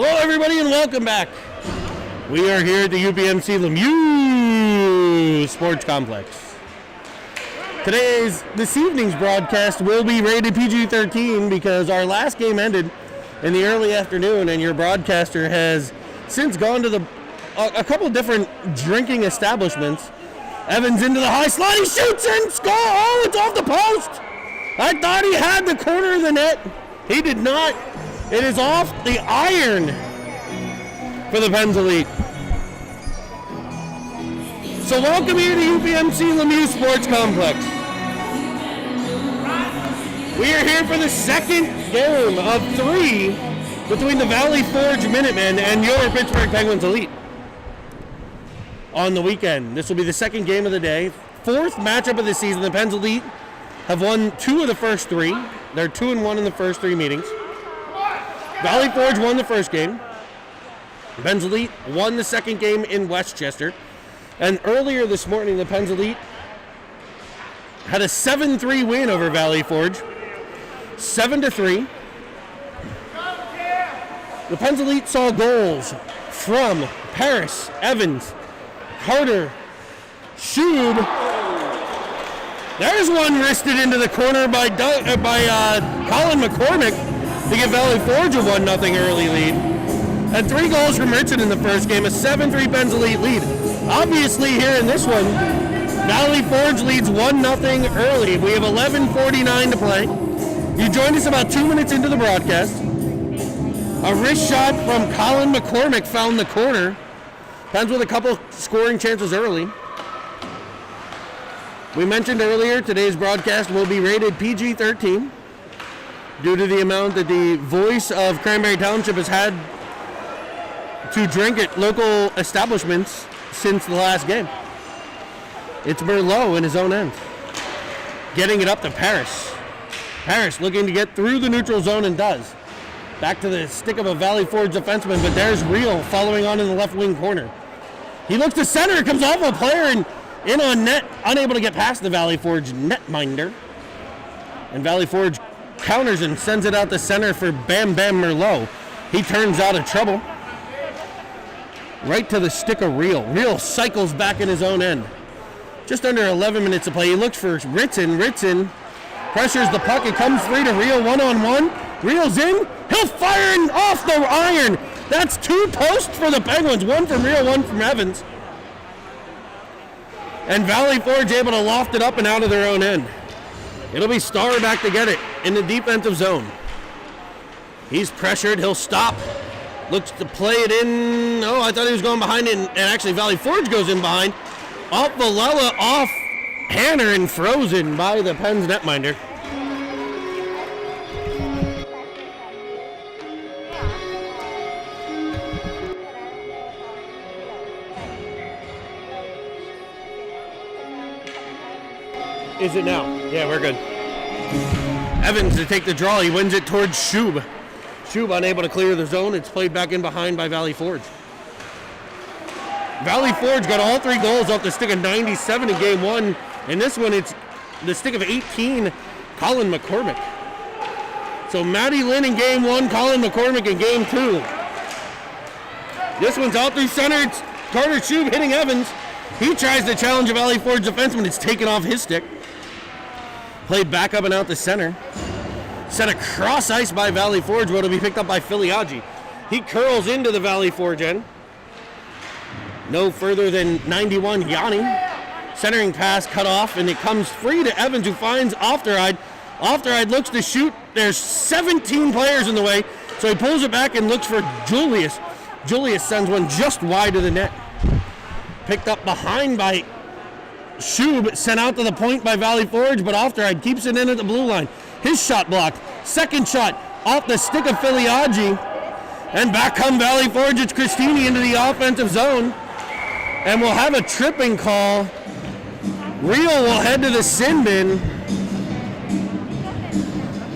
Hello, everybody, and welcome back. We are here at the UPMC Lemieux Sports Complex. This evening's broadcast will be rated PG-13 because our last game ended in the early afternoon, and your broadcaster has since gone to a couple different drinking establishments. Evans into the high slot, he shoots and scores! Oh, it's off the post! I thought he had the corner of the net. He did not. It is off the iron for the Pens Elite. So welcome here to UPMC Lemieux Sports Complex. We are here for the second game of 3 between the Valley Forge Minutemen and your Pittsburgh Penguins Elite. On the weekend, this will be the second game of the day. 4th matchup of the season. The Pens Elite have won 2 of the first 3. They're 2-1 in the first 3 meetings. Valley Forge won the first game. Pens Elite won the second game in Westchester. And earlier this morning, the Pens Elite had a 7-3 win over Valley Forge. 7-3. The Pens Elite saw goals from Paris, Evans, Carter, Schub. There's one wristed into the corner by Colin McCormick to give Valley Forge a 1-0 early lead. And 3 goals from Richard in the first game, a 7-3 Pens Elite lead. Obviously here in this one, Valley Forge leads 1-0 early. We have 11:49 to play. You joined us about 2 minutes into the broadcast. A wrist shot from Colin McCormick found the corner. Pens with a couple scoring chances early. We mentioned earlier, today's broadcast will be rated PG-13 due to the amount that the voice of Cranberry Township has had to drink at local establishments since the last game. It's Merlot in his own end, getting it up to Paris. Paris looking to get through the neutral zone and does. Back to the stick of a Valley Forge defenseman, but there's Real following on in the left wing corner. He looks to center, comes off a player and in on net, unable to get past the Valley Forge netminder. And Valley Forge counters and sends it out the center for Bam Bam Merlot. He turns out of trouble. Right to the stick of Real. Real cycles back in his own end. Just under 11 minutes to play. He looks for Ritson. Ritson pressures the puck. It comes free to Real, 1-on-1. Real's in. He'll fire off the iron. That's 2 posts for the Penguins. 1 from Real, 1 from Evans. And Valley Forge able to loft it up and out of their own end. It'll be Starr back to get it in the defensive zone. He's pressured. He'll stop. Looks to play it in. Oh, I thought he was going behind it, and actually Valley Forge goes in behind. Off Valella, off Hanner, and frozen by the Pens netminder. Is it now? Yeah, we're good. Evans to take the draw. He wins it towards Schub. Schub unable to clear the zone. It's played back in behind by Valley Forge. Valley Forge got all 3 goals off the stick of 97 in game 1. In this one, it's the stick of 18, Colin McCormick. So Matty Lynn in game 1, Colin McCormick in game 2. This one's out through center. It's Carter Schub hitting Evans. He tries to challenge a Valley Forge defenseman. It's taken off his stick. Played back up and out the center. Set across ice by Valley Forge, but it'll be picked up by Filiaggi. He curls into the Valley Forge end. No further than 91, Yanni. Centering pass cut off, and it comes free to Evans, who finds Ofteride. Ofteride looks to shoot. There's 17 players in the way, so he pulls it back and looks for Julius. Julius sends one just wide of the net. Picked up behind by Schub, sent out to the point by Valley Forge, but Ofteride keeps it in at the blue line. His shot blocked. Second shot off the stick of Filiaggi. And back come Valley Forge. It's Christini into the offensive zone. And we'll have a tripping call. Real will head to the sin bin.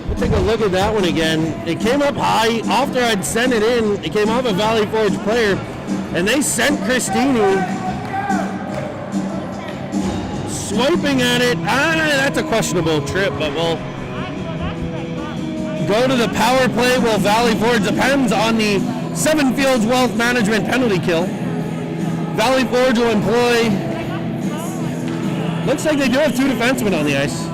We'll take a look at that one again. It came up high. Ofteride sent it in. It came off a Valley Forge player. And they sent Christini swiping at it. That's a questionable trip, but we'll go to the power play. Will Valley Forge depends on the Seven Fields Wealth Management penalty kill. Valley Forge will employ, looks like they do have two defensemen on the ice.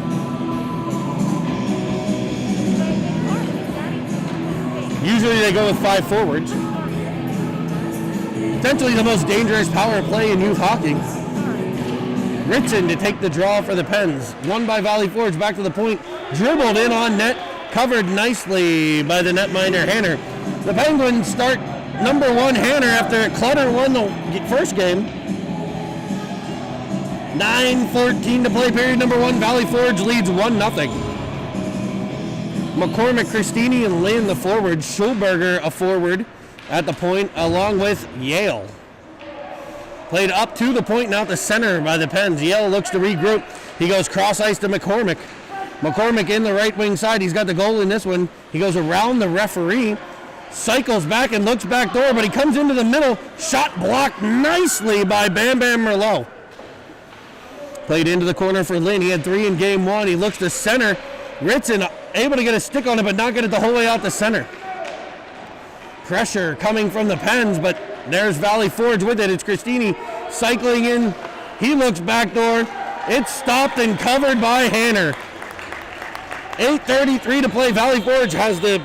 Usually they go with 5 forwards. Potentially the most dangerous power play in youth hockey. Ritson to take the draw for the Pens. Won by Valley Forge, back to the point. Dribbled in on net. Covered nicely by the netminder Hanner. The Penguins start number 1 Hanner after Clutter won the first game. 9:14 to play, period number 1. Valley Forge leads 1-0. McCormick, Christini, and Lynn the forwards. Schulberger a forward at the point, along with Yale. Played up to the point, now the center by the Pens. Yale looks to regroup. He goes cross ice to McCormick. McCormick in the right wing side. He's got the goal in this one. He goes around the referee, cycles back and looks back door, but he comes into the middle. Shot blocked nicely by Bam Bam Merlot. Played into the corner for Lynn. He had 3 in game 1. He looks to center. Ritson able to get a stick on it, but not get it the whole way out to center. Pressure coming from the Pens, but there's Valley Forge with it. It's Christini cycling in. He looks back door. It's stopped and covered by Hanner. 8:33 to play. Valley Forge has the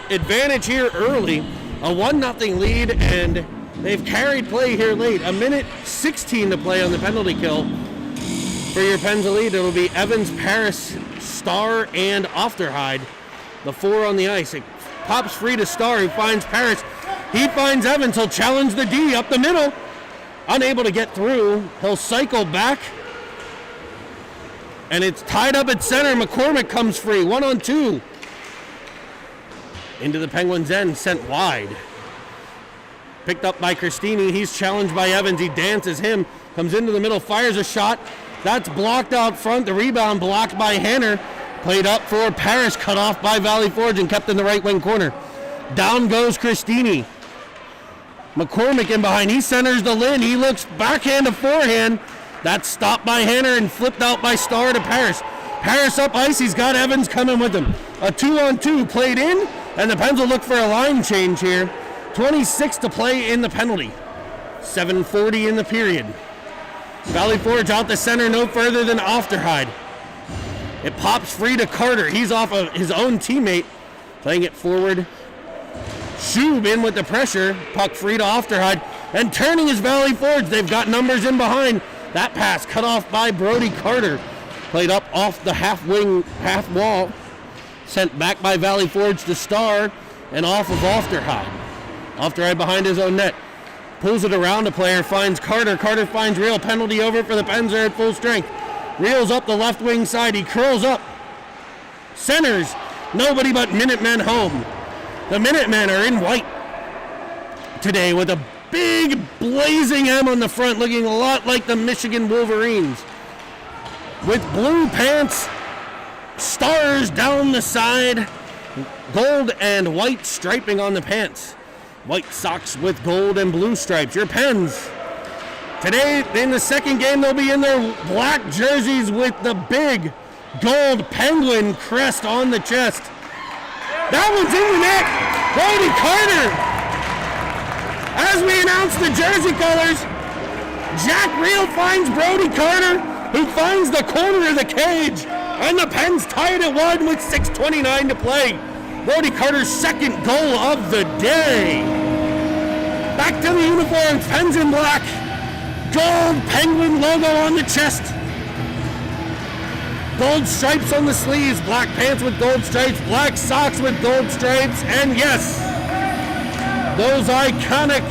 advantage here early. A 1-0 lead, and they've carried play here late. 1:16 to play on the penalty kill. For your Pens lead, it'll be Evans, Paris, Starr, and Ofterhide. The 4 on the ice. It pops free to Starr, who finds Paris. He finds Evans. He'll challenge the D up the middle. Unable to get through. He'll cycle back. And it's tied up at center. McCormick comes free. 1-on-2. Into the Penguins' end. Sent wide. Picked up by Christini. He's challenged by Evans. He dances him. Comes into the middle. Fires a shot. That's blocked out front. The rebound blocked by Hanner. Played up for Paris. Cut off by Valley Forge and kept in the right wing corner. Down goes Christini. McCormick in behind. He centers the Lynn. He looks backhand to forehand. That's stopped by Hanner and flipped out by Starr to Paris. Paris up ice. He's got Evans coming with him. A 2-on-2 played in, and the Pens will look for a line change here. 26 to play in the penalty. 7:40 in the period. Valley Forge out the center, no further than Ofterhide. It pops free to Carter. He's off of his own teammate. Playing it forward. Schub in with the pressure. Puck free to Ofterhide. And turning is Valley Forge. They've got numbers in behind. That pass cut off by Brody Carter. Played up off the half wing, half wall. Sent back by Valley Forge to Starr and off of Ofterhide. Ofterhide behind his own net. Pulls it around a player, finds Carter. Carter finds Real. Penalty over for the Pens. Are at full strength. Reel's up the left wing side. He curls up. Centers. Nobody but Minutemen home. The Minutemen are in white today with a big blazing M on the front, looking a lot like the Michigan Wolverines. With blue pants, stars down the side, gold and white striping on the pants. White socks with gold and blue stripes. Your Pens. Today, in the second game, they'll be in their black jerseys with the big gold penguin crest on the chest. That one's in the net. Brody Carter. As we announce the jersey colors, Jack Reel finds Brody Carter, who finds the corner of the cage, and the Pens tie it at 1 with 6:29 to play. Brody Carter's second goal of the day. Back to the uniforms, Pens in black. Gold penguin logo on the chest. Gold stripes on the sleeves, black pants with gold stripes, black socks with gold stripes, and yes, those iconic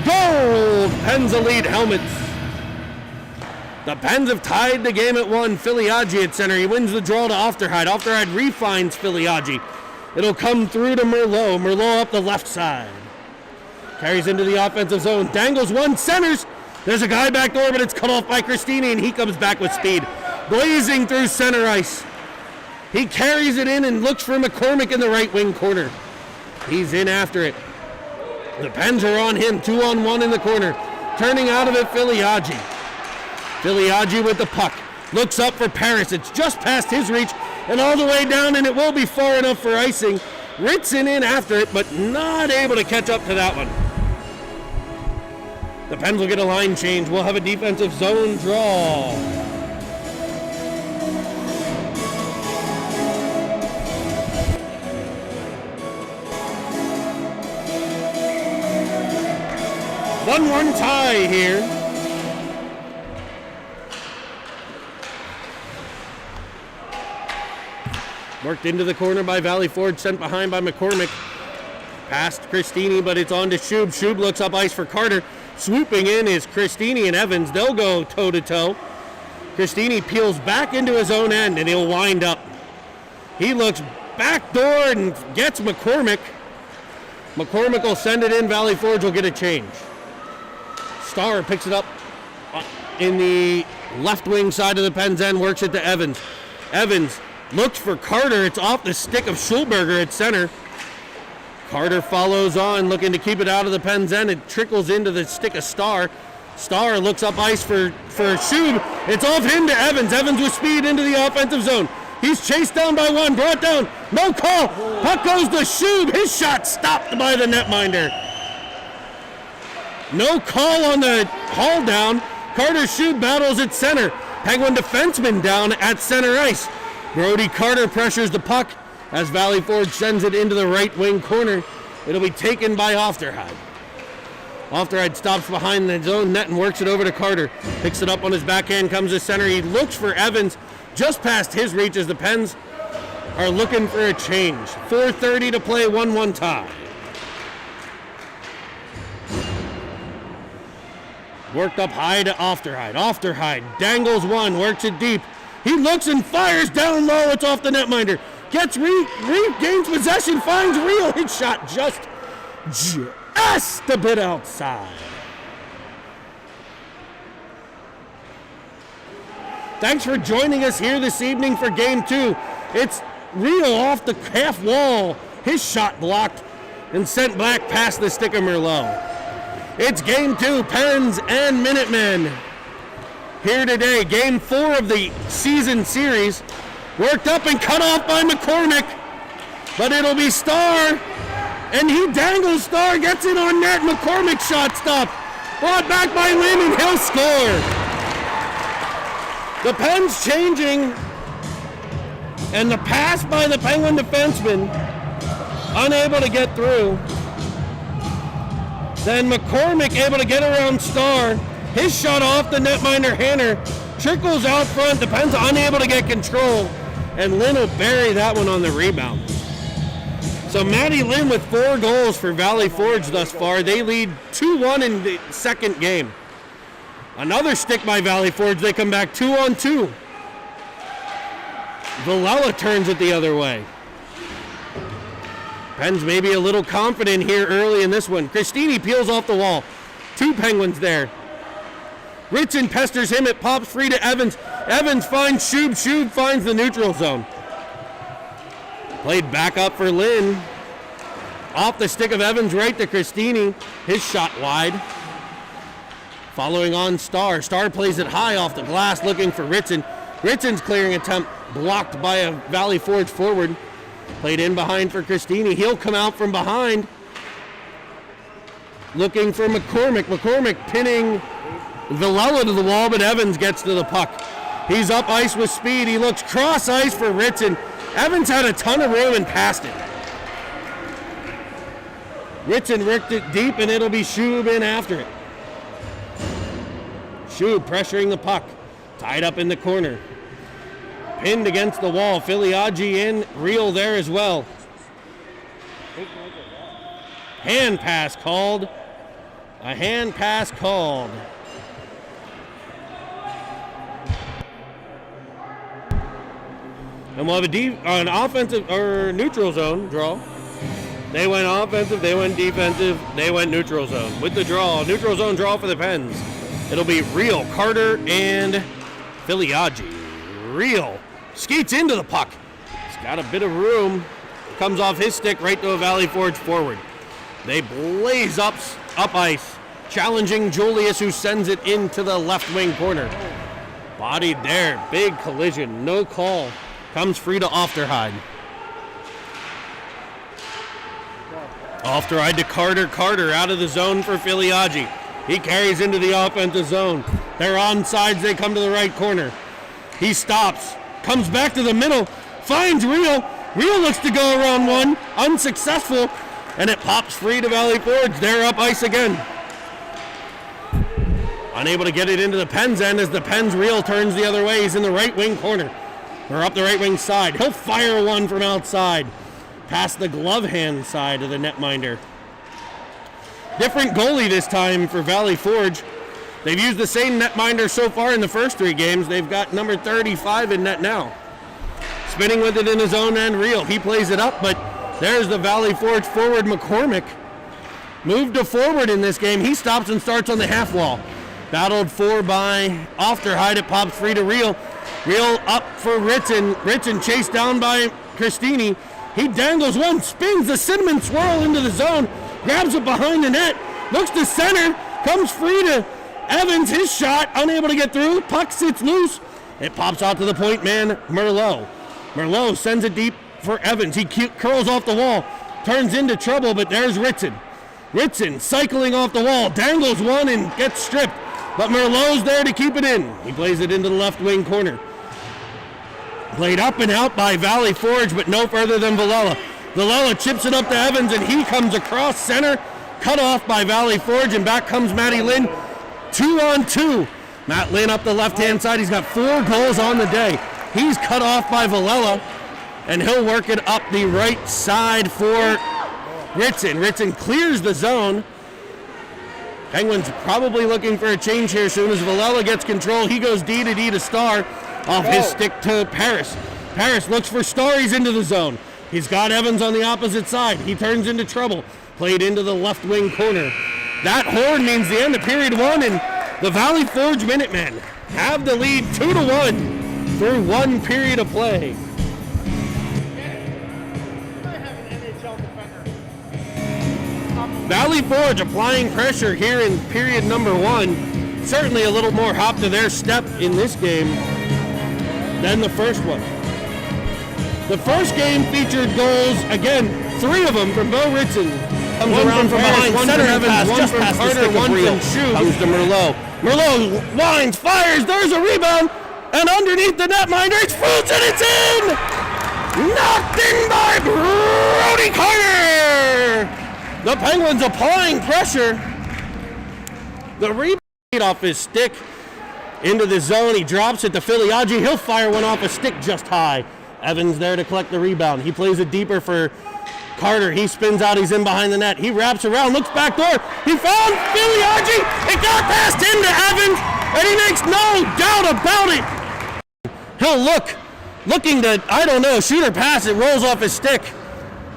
gold Pens Elite helmets. The Pens have tied the game at 1. Filiaggi at center. He wins the draw to Ofterhide. Ofterhide refines Filiaggi. It'll come through to Merlot. Merlot up the left side. Carries into the offensive zone. Dangles one, centers. There's a guy back door, but it's cut off by Christini, and he comes back with speed. Blazing through center ice. He carries it in and looks for McCormick in the right wing corner. He's in after it. The Pens are on him, 2-on-1 in the corner. Turning out of it, Filiaggi. Filiaggi with the puck. Looks up for Paris. It's just past his reach and all the way down, and it will be far enough for icing. Ritson in after it, but not able to catch up to that one. The Pens will get a line change. We'll have a defensive zone draw. One tie here. Worked into the corner by Valley Forge, sent behind by McCormick. Past Christini, but it's on to Shub. Shub looks up ice for Carter. Swooping in is Christini and Evans. They'll go toe-to-toe. Christini peels back into his own end, and he'll wind up. He looks backdoor and gets McCormick. McCormick will send it in. Valley Forge will get a change. Starr picks it up in the left wing side of the Pens end, works it to Evans. Evans looks for Carter. It's off the stick of Schulberger at center. Carter follows on, looking to keep it out of the Pens end. It trickles into the stick of Starr. Starr looks up ice for Shub. It's off him to Evans. Evans with speed into the offensive zone. He's chased down by one, brought down. No call. Puck goes to Shub. His shot stopped by the netminder. No call on the haul down. Carter Shub battles at center. Penguin defenseman down at center ice. Brody Carter pressures the puck as Valley Forge sends it into the right wing corner. It'll be taken by Ofterheide. Ofterheide stops behind the zone net and works it over to Carter. Picks it up on his backhand, comes to center. He looks for Evans just past his reach as the Pens are looking for a change. 4:30 to play, 1-1 tie. Worked up high to Ofterheide. Ofterheide dangles one, works it deep. He looks and fires down low. It's off the netminder. Gets regains possession, finds Real. His shot just a bit outside. Thanks for joining us here this evening for Game 2. It's Real off the half wall. His shot blocked and sent back past the stick of Merlot. It's Game 2, Pens and Minutemen. Here today, Game 4 of the season series. Worked up and cut off by McCormick. But it'll be Starr. And he dangles Starr, gets it on net. McCormick's shot stopped. Brought back by Lynn, and he'll score. The Pens changing. And the pass by the Penguin defenseman. Unable to get through. Then McCormick able to get around Starr. His shot off the netminder Hanner. Trickles out front. The Pens unable to get control. And Lynn will bury that one on the rebound. So Maddie Lynn with 4 goals for Valley Forge thus far. They lead 2-1 in the second game. Another stick by Valley Forge. They come back 2-on-2. Villela turns it the other way. Pens maybe a little confident here early in this one. Christini peels off the wall. 2 Penguins there. Ritson pesters him. It pops free to Evans. Evans finds Shub. Shub finds the neutral zone. Played back up for Lynn. Off the stick of Evans right to Christini. His shot wide. Following on Starr. Starr plays it high off the glass looking for Ritson. Ritson's clearing attempt blocked by a Valley Forge forward. Played in behind for Christini. He'll come out from behind. Looking for McCormick. McCormick pinning Villela to the wall, but Evans gets to the puck. He's up ice with speed. He looks cross ice for Ritson. Evans had a ton of room and passed it. Ritson ripped it deep, and it'll be Shub in after it. Shub pressuring the puck. Tied up in the corner. Pinned against the wall. Filiaggi in. Real there as well. Hand pass called. A hand pass called. And we'll have an offensive or neutral zone draw. They went offensive, they went defensive, they went neutral zone. With the draw, neutral zone draw for the Pens. It'll be Real, Carter, and Filiaggi. Real skates into the puck. He's got a bit of room. Comes off his stick right to a Valley Forge forward. They blaze up ice, challenging Julius, who sends it into the left wing corner. Bodied there, big collision, no call. Comes free to Ofterheide. Off to ride to Carter. Carter out of the zone for Filiaggi. He carries into the offensive zone. They're on sides. They come to the right corner. He stops. Comes back to the middle. Finds Real. Real looks to go around one. Unsuccessful. And it pops free to Valley Forge. They're up ice again. Unable to get it into the Pens end as the Pens Real turns the other way. He's in the right wing corner. Or up the right wing side. He'll fire one from outside. Past the glove hand side of the netminder. Different goalie this time for Valley Forge. They've used the same netminder so far in the first 3 games. They've got number 35 in net now. Spinning with it in his own end, Real. He plays it up, but there's the Valley Forge forward, McCormick. Moved to forward in this game. He stops and starts on the half wall. Battled for by Ofterhide. It pops free to Real. Real up for Ritson. Ritson chased down by Christini. He dangles one, spins the cinnamon swirl into the zone, grabs it behind the net, looks to center, comes free to Evans. His shot, unable to get through. Puck sits loose. It pops out to the point man, Merlot. Merlot sends it deep for Evans. He curls off the wall, turns into trouble, but there's Ritson. Ritson cycling off the wall, dangles one and gets stripped, but Merlot's there to keep it in. He plays it into the left wing corner. Played up and out by Valley Forge, but no further than Villela. Villela chips it up to Evans, and he comes across center, cut off by Valley Forge, and back comes Matty Lynn. 2-on-2. Matt Lynn up the left-hand side. He's got 4 goals on the day. He's cut off by Villela, and he'll work it up the right side for Ritson. Ritson clears the zone. Penguins probably looking for a change here soon as Villela gets control. He goes D to Star. Off his stick to Paris. Paris looks for Star. He's into the zone. He's got Evans on the opposite side. He turns into trouble. Played into the left wing corner. That horn means the end of period 1, and the Valley Forge Minutemen have the lead 2-1 through 1 period of play. Valley Forge applying pressure here in period number 1. Certainly a little more hop to their step in this game than the first one. The first game featured goals, again, 3 of them from Bo Ritson. Comes around from behind, center Evans, one from Carter, one from Shue. Comes to Merlot. Merlot winds, fires, there's a rebound, and underneath the netminder, it's Fruits, and it's in! Knocked in by Brody Carter! The Penguins applying pressure. The rebound off his stick into the zone. He drops it to Filiaggi. He'll fire one off a stick just high. Evans there to collect the rebound. He plays it deeper for Carter. He spins out. He's in behind the net. He wraps around, looks back door. He found Filiaggi. It got past him to Evans, and he makes no doubt about it. He'll looking to, I don't know, shoot or pass. It rolls off his stick.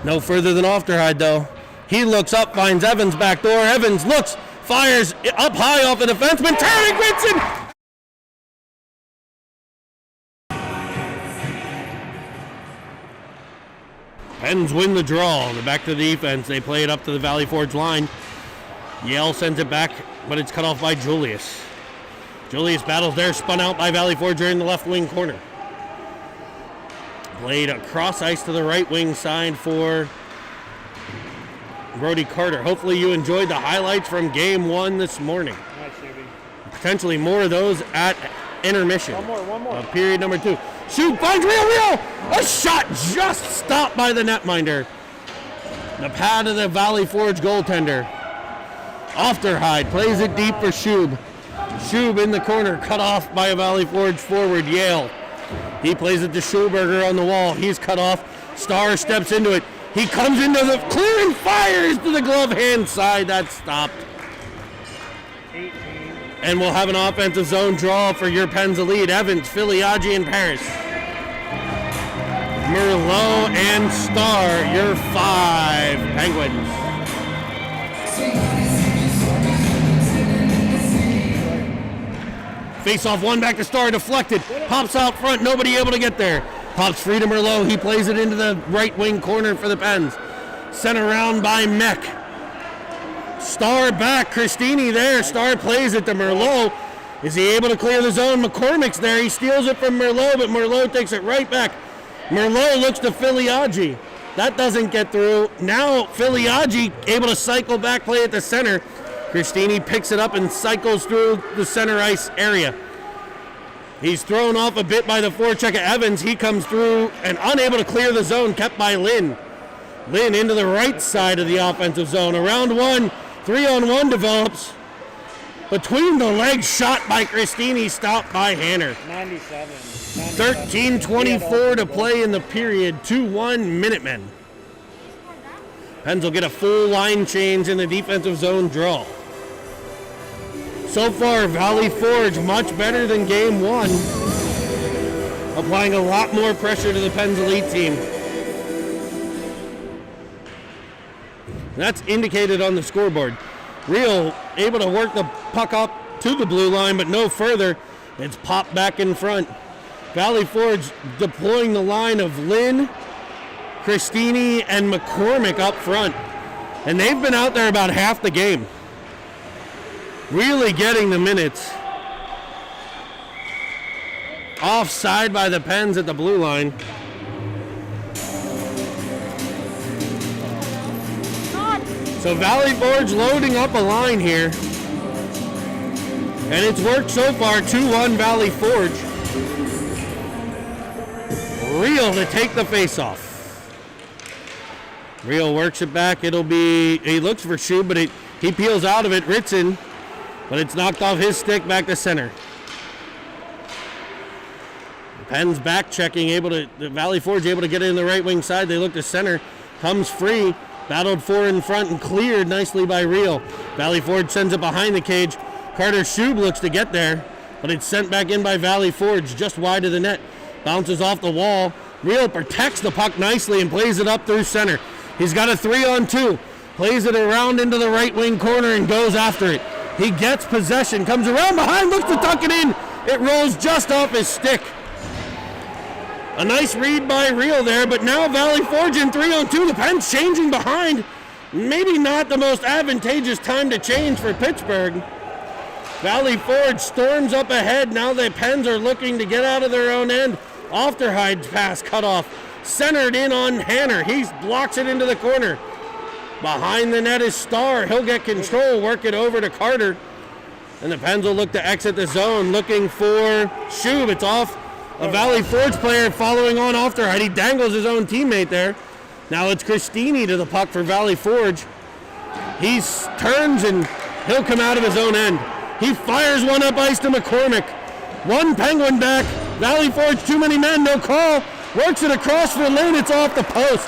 No further than Ofterhide, though. He looks up, finds Evans back door. Evans looks, fires up high off the defenseman. Turning Ritson. Pens win the draw. They're back to the defense. They play it up to the Valley Forge line. Yale sends it back, but it's cut off by Julius. Julius battles there, spun out by Valley Forge in the left wing corner. Played across ice to the right wing side for Brody Carter. Hopefully you enjoyed the highlights from game 1 this morning. Potentially more of those at intermission. One more. Period number 2. Shoot, finds Real. A shot just stopped by the netminder. The pad of the Valley Forge goaltender. Ofterhide plays it deep for Shube. Shube in the corner, cut off by a Valley Forge forward, Yale. He plays it to Schulberger on the wall. He's cut off. Star steps into it. He comes into the clear and fires to the glove hand side. That's stopped. 18. And we'll have an offensive zone draw for your Pens lead. Evans, Filiaggi, and Paris. Merlot and Star, your 5 Penguins. Face off one back to Star, deflected. Pops out front, nobody able to get there. Pops free to Merlot. He plays it into the right wing corner for the Pens. Sent around by Mech. Star back, Christini there. Star plays it to Merlot. Is he able to clear the zone? McCormick's there. He steals it from Merlot, but Merlot takes it right back. Merlot looks to Filiaggi. That doesn't get through. Now Filiaggi able to cycle back, play at the center. Christini picks it up and cycles through the center ice area. He's thrown off a bit by the forecheck of Evans. He comes through and unable to clear the zone, kept by Lynn. Lynn into the right side of the offensive zone. Around one, 3-on-1 develops. Between the legs, shot by Christini, stopped by Hanner. 97. 13:24 to play in the period. 2-1 Minutemen. Pens will get a full line change in the defensive zone draw. So far, Valley Forge much better than game one. Applying a lot more pressure to the Pens elite team. That's indicated on the scoreboard. Real able to work the puck up to the blue line, but no further. It's popped back in front. Valley Forge deploying the line of Lynn, Christini, and McCormick up front. And they've been out there about half the game. Really getting the minutes. Offside by the Pens at the blue line. So Valley Forge loading up a line here. And it's worked so far, 2-1 Valley Forge. Real to take the face-off. Real works it back. It'll be, he looks for Shub, but he peels out of it. Ritson, but it's knocked off his stick back to center. Pens back checking, the Valley Forge able to get it in the right wing side. They look to center, comes free. Battled for in front and cleared nicely by Real. Valley Forge sends it behind the cage. Carter Shub looks to get there, but it's sent back in by Valley Forge just wide of the net. Bounces off the wall. Real protects the puck nicely and plays it up through center. He's got a 3-on-2. Plays it around into the right wing corner and goes after it. He gets possession, comes around behind, looks to tuck it in. It rolls just off his stick. A nice read by Real there, but now Valley Forge in 3-on-2. The Pens changing behind. Maybe not the most advantageous time to change for Pittsburgh. Valley Forge storms up ahead. Now the Pens are looking to get out of their own end. Ofterhide's pass cut off. Centered in on Hanner. He blocks it into the corner. Behind the net is Starr. He'll get control, work it over to Carter. And the Pens will look to exit the zone, looking for Shub. It's off. A Valley Forge player following on Ofterhide. He dangles his own teammate there. Now it's Christini to the puck for Valley Forge. He turns and he'll come out of his own end. He fires one up ice to McCormick. One Penguin back. Valley Forge, too many men, no call. Works it across for Lynn. It's off the post.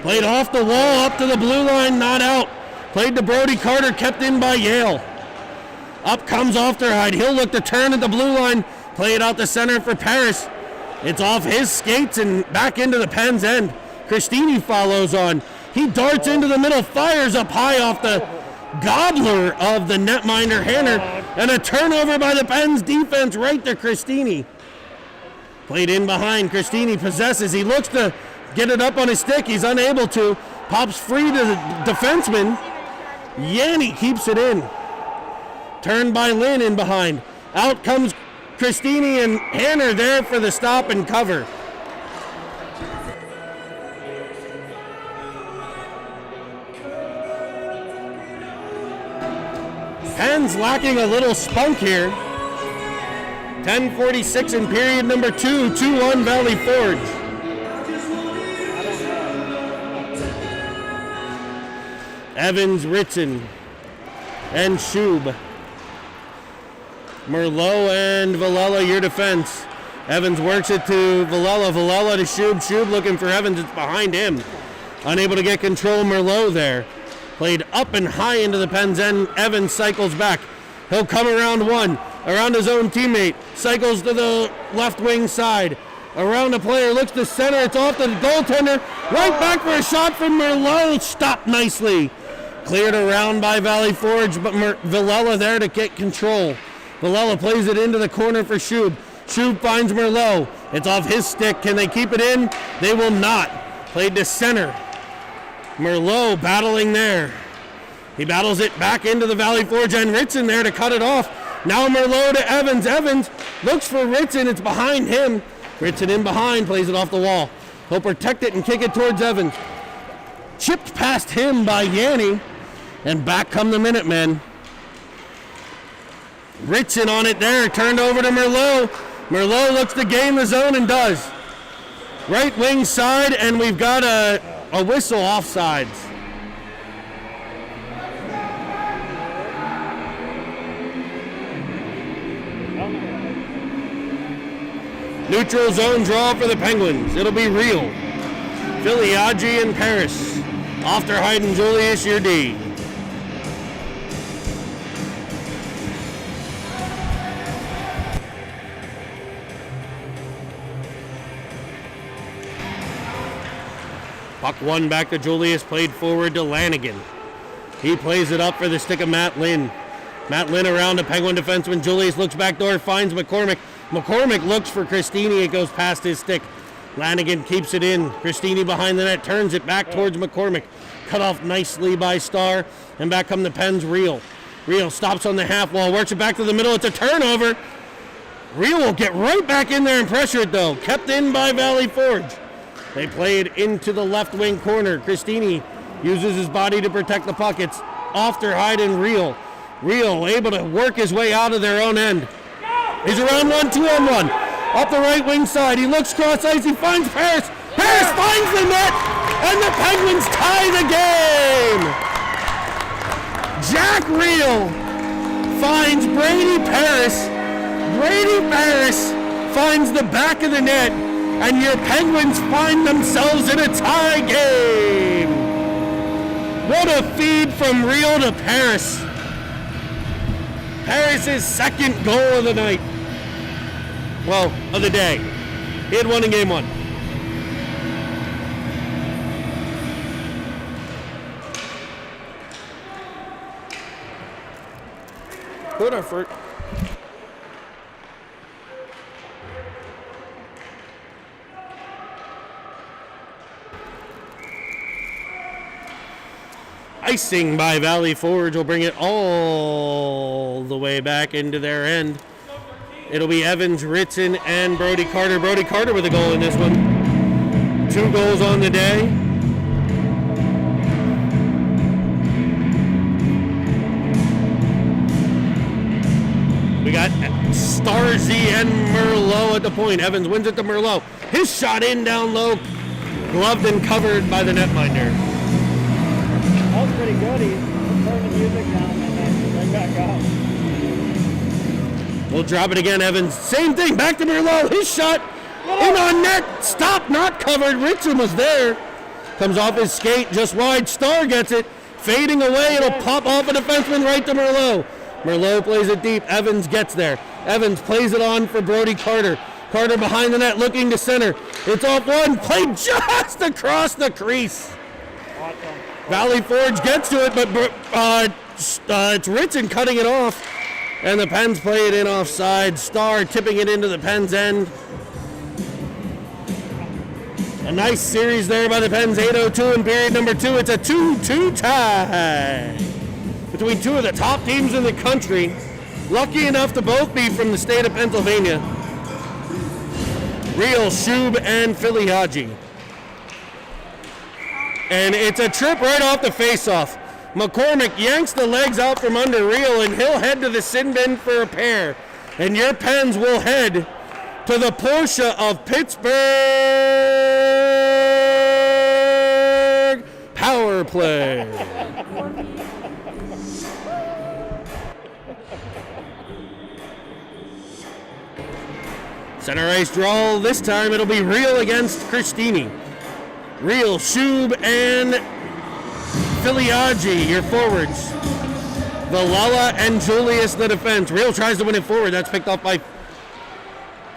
Played off the wall, up to the blue line, not out. Played to Brody Carter, kept in by Yale. Up comes Ofterhide. He'll look to turn at the blue line. Play it out the center for Paris. It's off his skates and back into the Pens end. Christini follows on. He darts into the middle, fires up high off the gobbler of the netminder Hanner. And a turnover by the Pens defense right to Christini. Played in behind. Christini possesses. He looks to get it up on his stick. He's unable to. Pops free to the defenseman. Yanni keeps it in. Turned by Lynn in behind. Out comes Christini and Hanner there for the stop and cover. Pens lacking a little spunk here. 10:46 in period number 2, 2-1 Valley Forge. Evans, Ritson, and Shub. Merlot and Villela, your defense. Evans works it to Villela. Villela to Shub. Shub looking for Evans. It's behind him. Unable to get control. Merlot there. Played up and high into the Pens end. Evans cycles back. He'll come around one. Around his own teammate. Cycles to the left wing side. Around the player. Looks to center. It's off to the goaltender. Right back for a shot from Merlot. Stopped nicely. Cleared around by Valley Forge, but Villela there to get control. Villela plays it into the corner for Shub. Shub finds Merlot. It's off his stick. Can they keep it in? They will not. Played to center. Merlot battling there. He battles it back into the Valley Forge and Ritson there to cut it off. Now Merlot to Evans. Evans looks for Ritson. It's behind him. Ritson in behind. Plays it off the wall. He'll protect it and kick it towards Evans. Chipped past him by Yanni, and back come the Minutemen. Ritson on it there, turned over to Merlot. Merlot looks to gain the zone and does. Right wing side, and we've got a whistle offsides. Neutral zone draw for the Penguins. It'll be Real. Filiaggi and Paris. Ofterheide and Julius, your D. Puck one back to Julius, played forward to Lanigan. He plays it up for the stick of Matt Lynn. Matt Lynn around the Penguin defenseman. Julius looks back door, finds McCormick. McCormick looks for Christini. It goes past his stick. Lanigan keeps it in. Christini behind the net, turns it back towards McCormick. Cut off nicely by Starr. And back come the Pens. Real. Real stops on the half wall, works it back to the middle. It's a turnover. Real will get right back in there and pressure it though. Kept in by Valley Forge. They play it into the left wing corner. Christini uses his body to protect the puck. It's Ofterheide and Real. Real able to work his way out of their own end. He's around 1, 2-on-1. Up the right wing side. He looks cross ice. He finds Paris. Paris finds the net. And the Penguins tie the game. Jack Real finds Brady Paris. Brady Paris finds the back of the net. And your Penguins find themselves in a tie game. What a feed from Real to Paris. Paris' second goal of the night. Well, of the day. He had one in game one. Good effort. Icing by Valley Forge will bring it all the way back into their end. It'll be Evans, Ritson, and Brody Carter. Brody Carter with a goal in this one. 2 goals on the day. We got Starzy and Merlot at the point. Evans wins it to Merlot. His shot in down low, gloved and covered by the netminder. That was pretty good. He turned the music down and then right back up. We'll drop it again, Evans. Same thing, back to Merlot. His shot in on net. Stop, not covered. Ritson was there. Comes off his skate, just wide. Starr gets it. Fading away, it'll pop off a defenseman right to Merlot. Merlot plays it deep. Evans gets there. Evans plays it on for Brody Carter. Carter behind the net, looking to center. It's off one. Played just across the crease. Awesome. Valley Forge gets to it, but it's Ritson cutting it off. And the Pens play it in offside. Starr tipping it into the Pens' end. A nice series there by the Pens. 8:02 in period number 2. It's a 2-2 tie between two of the top teams in the country. Lucky enough to both be from the state of Pennsylvania. Real, Shub, and Filiaggi. And it's a trip right off the face-off. McCormick yanks the legs out from under Real, and he'll head to the sin bin for a pair. And your Pens will head to the Porsche of Pittsburgh power play. Center ice draw. This time it'll be Real against Christini. Real, Shub, and Filiaggi, your forwards. Villella and Julius, the defense. Real tries to win it forward. That's picked up by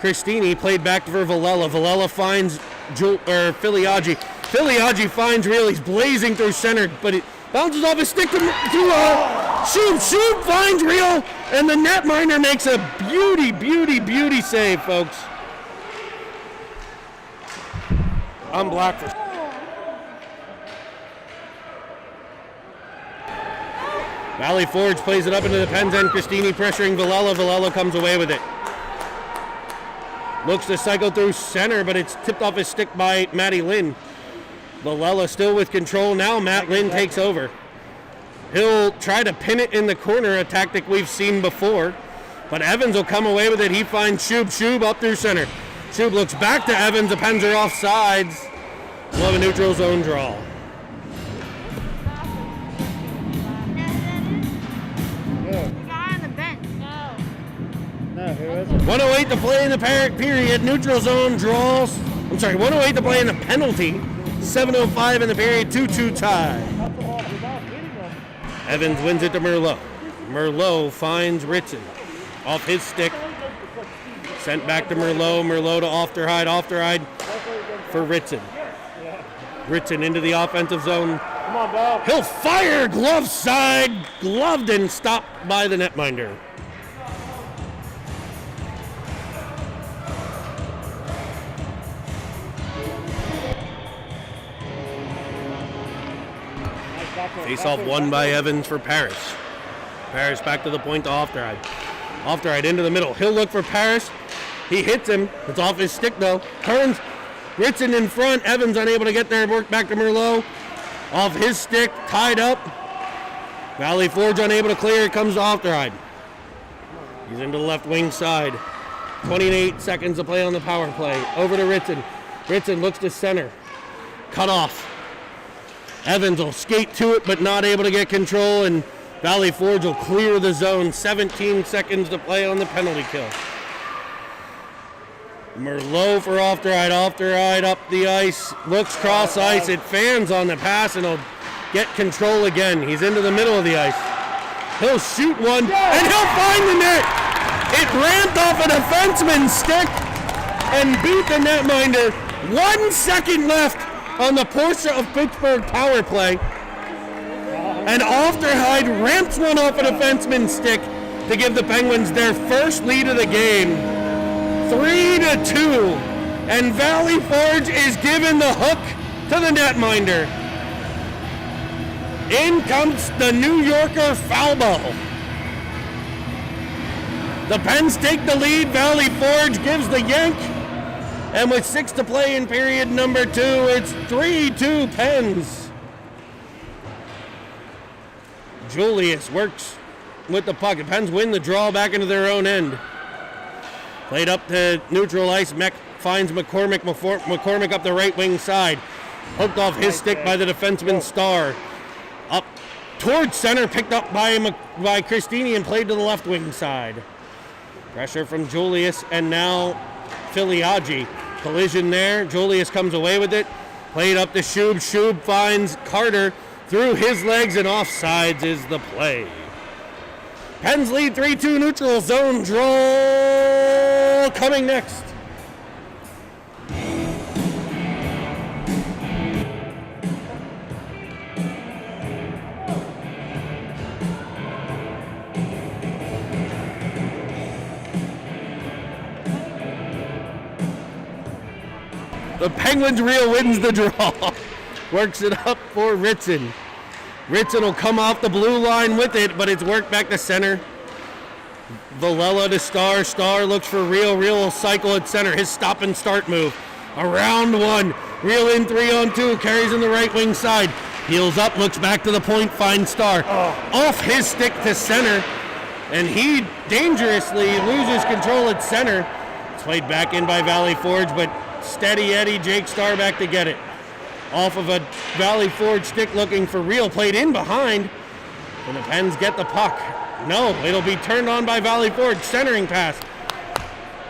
Christini. Played back for Villella. Villella finds Filiaggi. Filiaggi finds Real. He's blazing through center, but it bounces off his stick to Shub. Shub finds Real, and the netminder makes a beauty save, folks. I'm black for. Valley Forge plays it up into the Pens end. Christini pressuring Villella. Villella comes away with it. Looks to cycle through center, but it's tipped off his stick by Matty Lynn. Villela still with control now. Matt Lynn takes over. He'll try to pin it in the corner, a tactic we've seen before. But Evans will come away with it. He finds Shub. Shub up through center. Shub looks back to Evans. The Pens are off sides. We'll have a neutral zone draw. No, who is it? 108 to play in the period. Neutral zone draws. 108 to play in the penalty. 7:05 in the period. 2-2 tie. Evans wins it to Merlot. Merlot finds Ritson. Off his stick. Sent back to Merlot. Merlot to Ofterhide. Ofterhide for Ritson. Ritson into the offensive zone. Come on, dog. He'll fire. Glove side. Gloved and stopped by the netminder. Face-off won by Evans for Parrish. Parrish back to the point to Ofterhide. Ofterhide into the middle. He'll look for Parrish. He hits him. It's off his stick, though. Turns. Ritson in front. Evans unable to get there. Work back to Merlot. Off his stick. Tied up. Valley Forge unable to clear. It comes to Ofterhide. He's into the left wing side. 28 seconds to play on the power play. Over to Ritson. Ritson looks to center. Cut off. Evans will skate to it, but not able to get control, and Valley Forge will clear the zone. 17 seconds to play on the penalty kill. Merlot for Ofterhide. Ofterhide up the ice. Looks cross ice. It fans on the pass, and he'll get control again. He's into the middle of the ice. He'll shoot one, and he'll find the net. It ramped off a defenseman's stick and beat the netminder. 1 second left on the Porsche of Pittsburgh power play. And Ofterhide ramps one off a defenseman's stick to give the Penguins their first lead of the game. 3-2. And Valley Forge is given the hook to the netminder. In comes the New Yorker foul ball. The Pens take the lead. Valley Forge gives the yank. And with 6 to play in period number 2, it's 3-2 Pens. Julius works with the puck. The Pens win the draw back into their own end. Played up to neutral ice. Meck finds McCormick. McCormick up the right wing side. Hooked off his stick by the defenseman Starr. Up towards center, picked up by Christini and played to the left wing side. Pressure from Julius and now Filiaggi. Collision there. Julius comes away with it. Played up to Shub. Shub finds Carter through his legs, and offsides is the play. Pens lead 3-2. Neutral zone draw coming next. The Penguins reel wins the draw. Works it up for Ritson. Ritson will come off the blue line with it, but it's worked back to center. Villela to Starr. Starr looks for Reel. Reel will cycle at center. His stop and start move. Around one. Reel in 3-on-2. Carries in the right wing side. Heels up. Looks back to the point. Finds Starr. Off his stick to center. And he dangerously loses control at center. It's played back in by Valley Forge, but steady Eddie, Jake Starr back to get it. Off of a Valley Forge stick looking for Reel, played in behind. And the Pens get the puck. No, it'll be turned on by Valley Forge. Centering pass.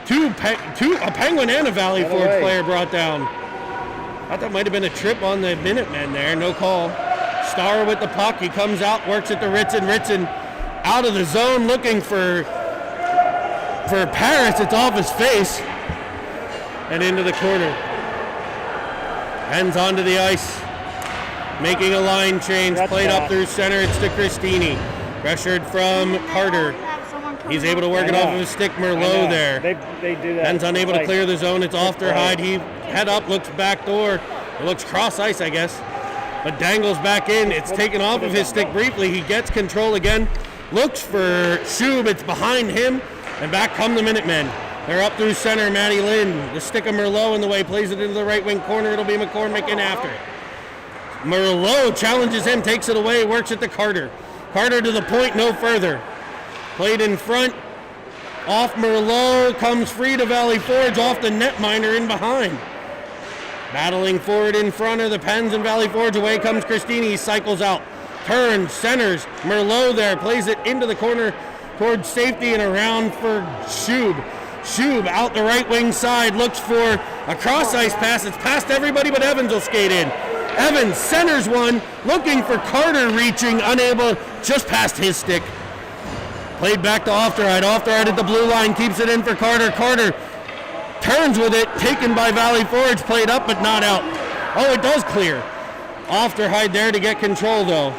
A Penguin and a Valley Forge player brought down. I thought that might have been a trip on the Minutemen there. No call. Starr with the puck. He comes out, works it to Ritson. Ritson out of the zone looking for Paris. It's off his face. And into the corner. Pens onto the ice. Making a line change. Played up through center. It's to Christini. Pressured from Carter. He's able to work it off of his stick. Merlot there. They do that. Pens unable to clear the zone. It's Ofterhide. He head up, looks back door. It looks cross ice, I guess. But dangles back in. It's taken off of his stick briefly. He gets control again. Looks for Shub. It's behind him. And back come the Minutemen. They're up through center, Maddie Lynn. The stick of Merlot in the way, plays it into the right wing corner. It'll be McCormick in after it. Merlot challenges him, takes it away, works it to Carter. Carter to the point, no further. Played in front, off Merlot, comes free to Valley Forge, off the netminder in behind. Battling forward in front of the Pens and Valley Forge, away comes Christini, he cycles out. Turns, centers, Merlot there, plays it into the corner towards safety and around for Schub. Schub out the right wing side, looks for a cross ice pass. It's past everybody, but Evans will skate in. Evans centers one, looking for Carter, reaching, unable, just past his stick. Played back to Ofterhide. Ofterhide at the blue line, keeps it in for Carter. Carter turns with it, taken by Valley Forge, played up but not out. Oh, it does clear. Ofterhide there to get control though.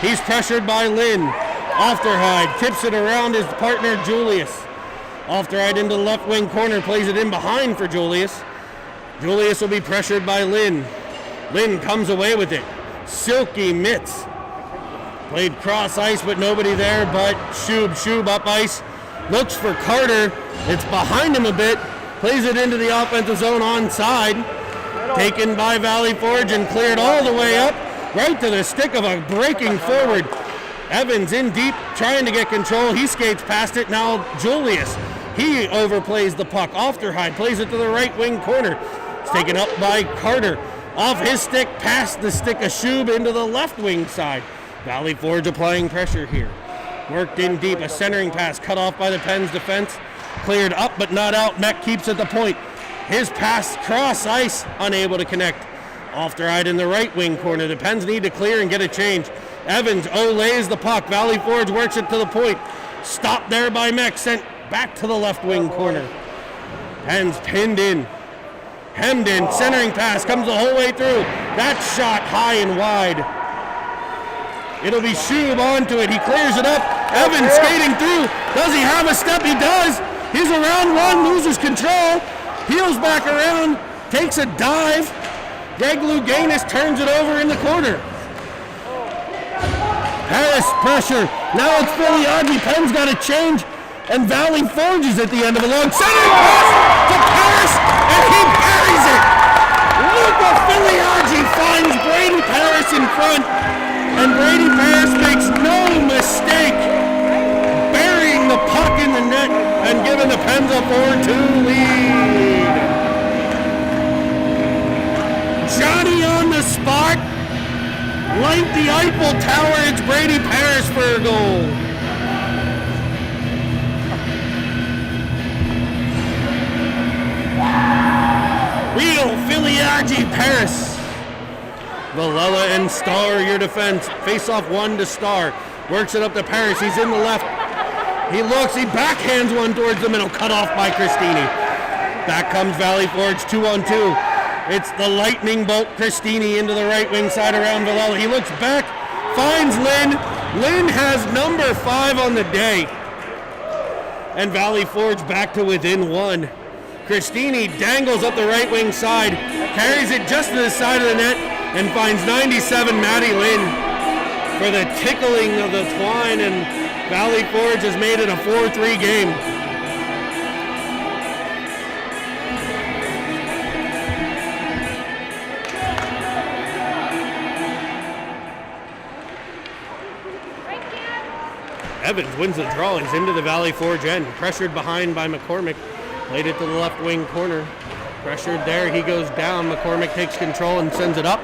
He's pressured by Lynn. Ofterhide tips it around his partner Julius. Ofterhide into the left wing corner, plays it in behind for Julius. Julius will be pressured by Lynn. Lynn comes away with it. Silky mitts. Played cross ice, but nobody there but Schub up ice. Looks for Carter. It's behind him a bit. Plays it into the offensive zone onside. Taken by Valley Forge and cleared all the way up. Right to the stick of a breaking forward. Evans in deep, trying to get control. He skates past it. Now Julius. He overplays the puck. Ofterhide plays it to the right wing corner. It's taken up by Carter. Off his stick, past the stick of Schub into the left wing side. Valley Forge applying pressure here. Worked in deep, a centering pass cut off by the Pens defense. Cleared up but not out. Meck keeps at the point. His pass cross ice, unable to connect. Ofterhide in the right wing corner. The Pens need to clear and get a change. Evans lays the puck. Valley Forge works it to the point. Stopped there by Meck, sent back to the left wing corner. Pens pinned in. Hemmed in, centering pass, comes the whole way through. That shot high and wide. It'll be Schub onto it. He clears it up. Evans skating through. Does he have a step? He does. He's around one, loses control. Peels back around, takes a dive. Greg Luganis turns it over in the corner. Harris pressure. Now it's Filiaggi. Penn's got to change. And Valley Forge is at the end of a long centering pass to Paris, and he buries it. Luca Filiaggi finds Brady Paris in front, and Brady Paris makes no mistake, burying the puck in the net and giving the Pens a 4-2 lead. Johnny on the spot, like the Eiffel Tower, it's Brady Paris for a goal. Real Filiaggi Paris. Villela and Starr, your defense. Face off one to Starr. Works it up to Paris. He's in the left. He looks. He backhands one towards the middle. Cut off by Christini. Back comes Valley Forge 2-on-2. It's the lightning bolt Christini into the right wing side around Villela. He looks back. Finds Lynn. Lynn has number 5 on the day. And Valley Forge back to within 1. Christini dangles up the right wing side, carries it just to the side of the net, and finds 97 Maddie Lynn for the tickling of the twine, and Valley Forge has made it a 4-3 game. Evans wins the draw. He's into the Valley Forge end, pressured behind by McCormick. Played it to the left wing corner. Pressured there, he goes down. McCormick takes control and sends it up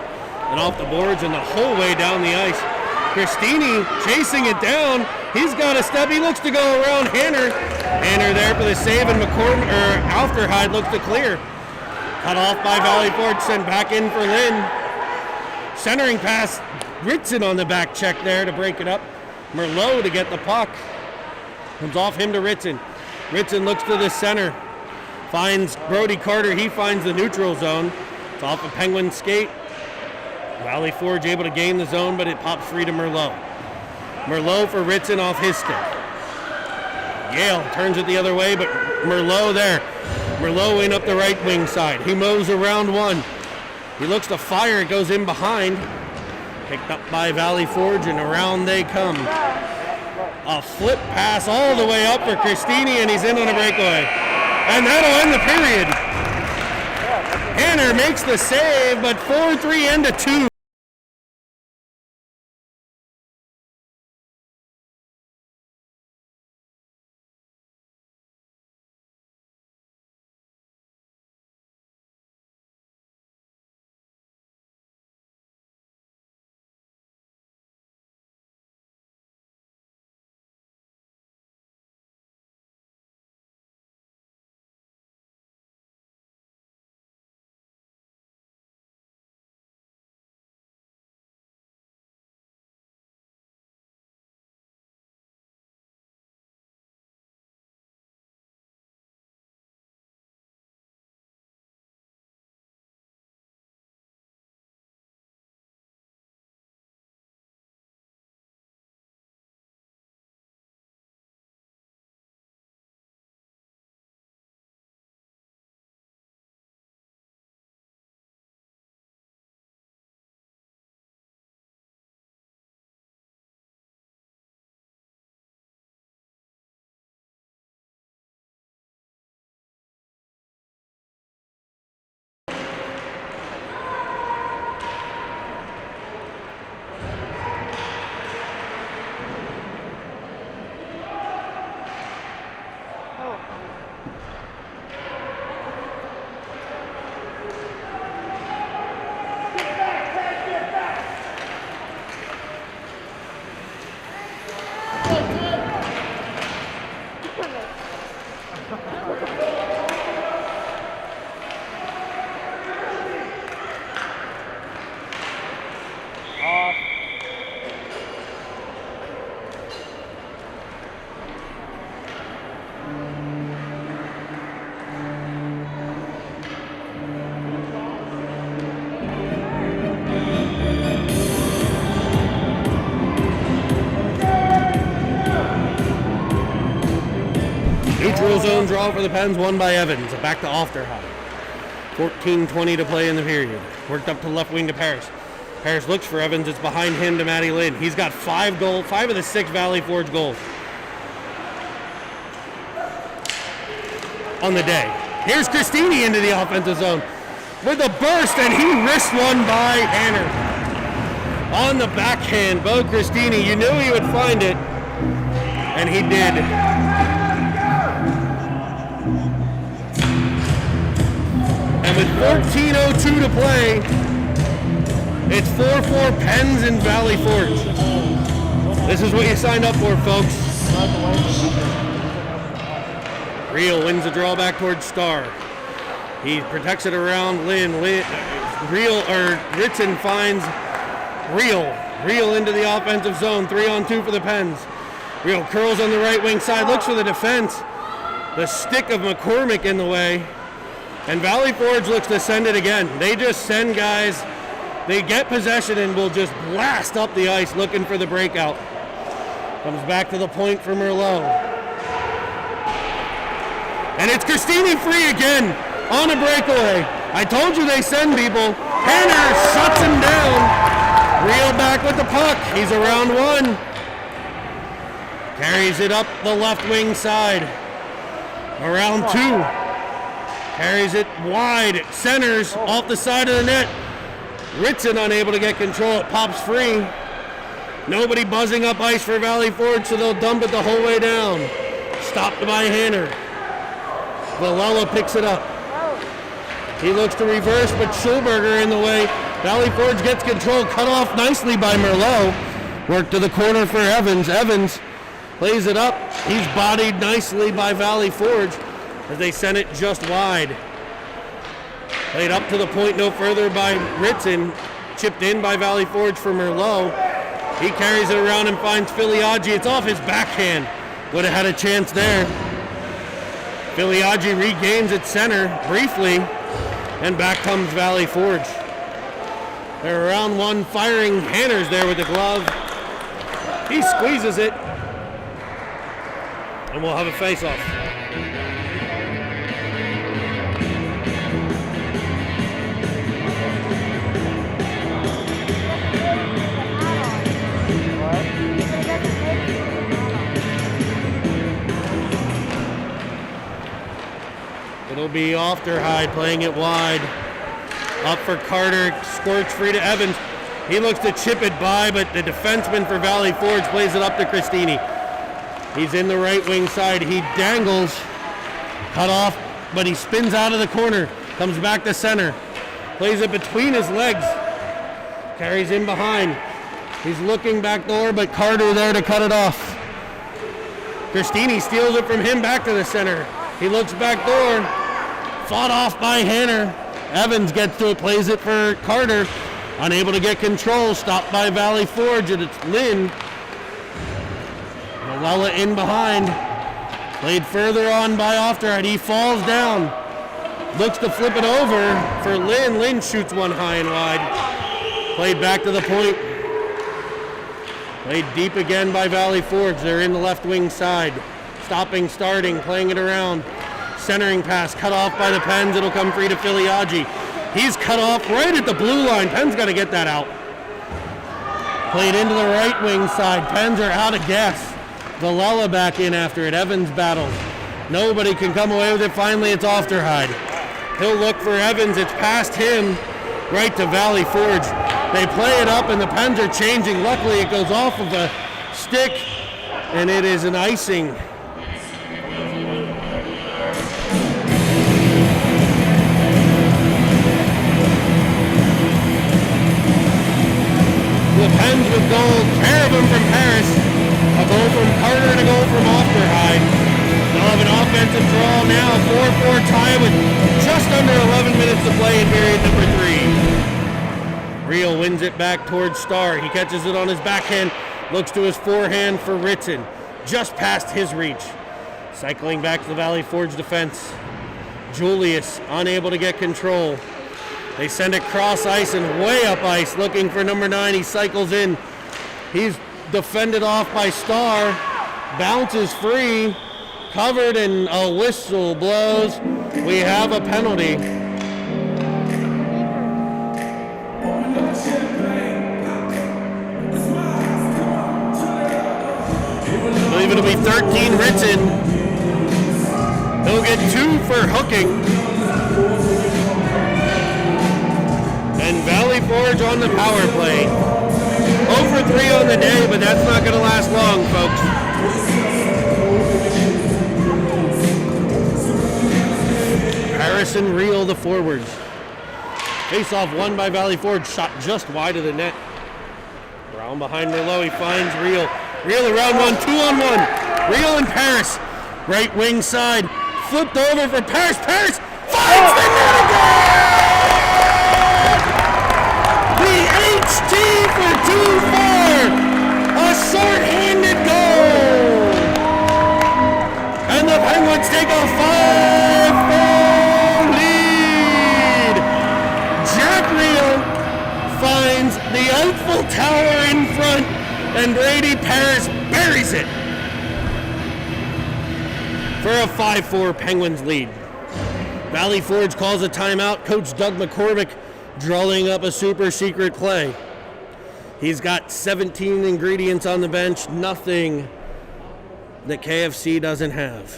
and off the boards and the whole way down the ice. Christini chasing it down. He's got a step. He looks to go around Hanner. Hanner there for the save, and Alfterhide looks to clear. Cut off by Valley Forge, sent back in for Lynn. Centering pass. Ritson on the back check there to break it up. Merlot to get the puck. Comes off him to Ritson. Ritson looks to the center. Finds Brody Carter. He finds the neutral zone. It's off a Penguin skate. Valley Forge able to gain the zone, but it pops free to Merlot. Merlot for Ritson off his stick. Yale turns it the other way, but Merlot there. Merlot in up the right wing side. He mows around one. He looks to fire. It goes in behind. Picked up by Valley Forge, and around they come. A flip pass all the way up for Christini, and he's in on a breakaway. And that'll end the period. Hanner makes the save, but 4-3 end to 2. Neutral zone draw for the Pens, won by Evans. Back to Ofterhide. 14:20 to play in the period. Worked up to left wing to Paris. Paris looks for Evans. It's behind him to Matty Lynn. He's got 5 of the 6 Valley Forge goals on the day. Here's Christini into the offensive zone with a burst, and he wrists one by Hanner. On the backhand, Bo Christini, you knew he would find it, and he did. And with 14:02 to play, it's 4-4 Pens and Valley Forge. This is what you signed up for, folks. Reel wins the draw back towards Starr. He protects it around Lynn. Ritson finds Reel. Reel into the offensive zone. 3-on-2 for the Pens. Reel curls on the right wing side. Looks for the defense. The stick of McCormick in the way. And Valley Forge looks to send it again. They just send guys. They get possession and will just blast up the ice looking for the breakout. Comes back to the point for Merlot. And it's Christini free again on a breakaway. I told you they send people. Hanner shuts him down. Reel back with the puck. He's around one. Carries it up the left wing side. Around 2. Carries it wide. Centers off the side of the net. Ritson unable to get control. It pops free. Nobody buzzing up ice for Valley Forge, so they'll dump it the whole way down. Stopped by Hanner. Villela picks it up. He looks to reverse, but Schulberger in the way. Valley Forge gets control, cut off nicely by Merlot. Work to the corner for Evans. Evans plays it up. He's bodied nicely by Valley Forge as they send it just wide. Played up to the point no further by Ritson. Chipped in by Valley Forge for Merlot. He carries it around and finds Filiaggi. It's off his backhand. Would have had a chance there. Filiaggi regains at center briefly, and back comes Valley Forge. They're around one, firing. Hanner's there with the glove. He squeezes it, and we'll have a face-off. It'll be Ofterhide playing it wide. Up for Carter, squirts free to Evans. He looks to chip it by, but the defenseman for Valley Forge plays it up to Christini. He's in the right wing side. He dangles, cut off, but he spins out of the corner, comes back to center, plays it between his legs, carries in behind. He's looking back door, but Carter there to cut it off. Christini steals it from him back to the center. He looks back door, fought off by Hanner. Evans gets to it, plays it for Carter. Unable to get control, stopped by Valley Forge, and it's Lynn. Malala in behind. Played further on by Ofterhide. He falls down. Looks to flip it over for Lynn. Lynn shoots one high and wide. Played back to the point. Played deep again by Valley Forge. They're in the left wing side. Stopping, starting, playing it around. Centering pass cut off by the Pens. It'll come free to Filiaggi. He's cut off right at the blue line. Pens got to get that out. Played into the right wing side. Pens are out of gas. Valella back in after it. Evans battles. Nobody can come away with it. Finally, it's Ofterhide. He'll look for Evans. It's past him right to Valley Forge. They play it up and the Pens are changing. Luckily, it goes off of a stick and it is an icing. The Pens with goal, pair of them from Paris, a goal from Carter and a goal from Ofterhide. They'll have an offensive draw now, 4-4 tie with just under 11 minutes to play in period number 3. Reel wins it back towards Starr. He catches it on his backhand, looks to his forehand for Ritson, just past his reach. Cycling back to the Valley Forge defense. Julius unable to get control. They send it cross ice and way up ice looking for number 9. He cycles in. He's defended off by Starr. Bounces free. Covered and a whistle blows. We have a penalty. I believe it'll be 13 Ritson. He'll get 2 for hooking. And Valley Forge on the power play. 0 for 3 on the day, but that's not going to last long, folks. Paris and Reel, the forwards. Face-off won by Valley Forge, shot just wide of the net. Around behind Merlot, he finds Reel. Reel around 1, 2-on-1. Reel and Paris. Right wing side. Flipped over for Paris. Paris finds the net again! HT for 2-4, a short-handed goal, and the Penguins take a 5-4 lead. Jack Reel finds the Eiffel Tower in front, and Brady Paris buries it for a 5-4 Penguins lead. Valley Forge calls a timeout. Coach Doug McCormick drawing up a super secret play. He's got 17 ingredients on the bench, nothing that KFC doesn't have.